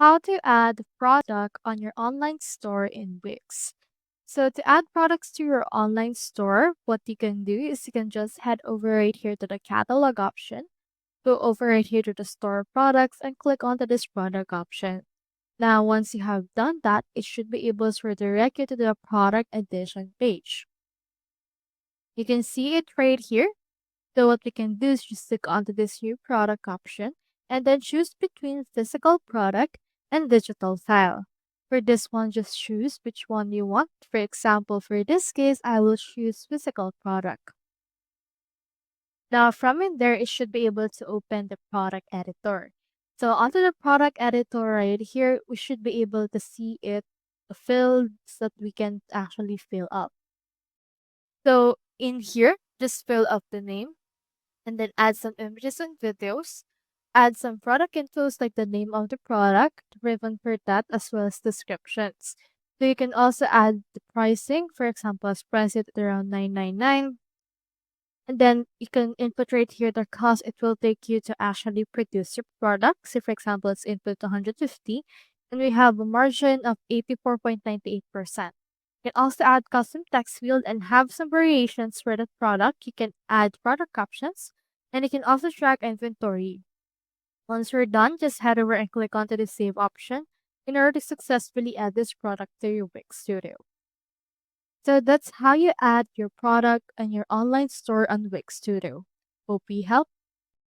how to add product on your online store in Wix. So to add products to your online store, what you can do is you can just head over right here to the catalog option, go over right here to the store products and click onto this product option. Now, once you have done that, it should be able to redirect you to the product edition page. You can see it right here. So what we can do is just click onto this new product option and then choose between physical product and digital file. For this one, just choose which one you want. For example, for this case, I will choose physical product. Now from in there, it should be able to open the product editor. So onto the product editor right here, we should be able to see it, the fields that we can actually fill up. So in here, just fill up the name and then add some images and videos. Add some product infos like the name of the product, ribbon for that, as well as descriptions. So you can also add the pricing, for example, as price it at around 999. And then you can input right here the cost it will take you to actually produce your product. Say, for example, it's input 150, and we have a margin of 84.98%. You can also add custom text field and have some variations for the product. You can add product captions, and you can also track inventory. Once you're done, just head over and click onto the save option in order to successfully add this product to your Wix Studio. So that's how you add your product and your online store on Wix Studio. Hope we helped.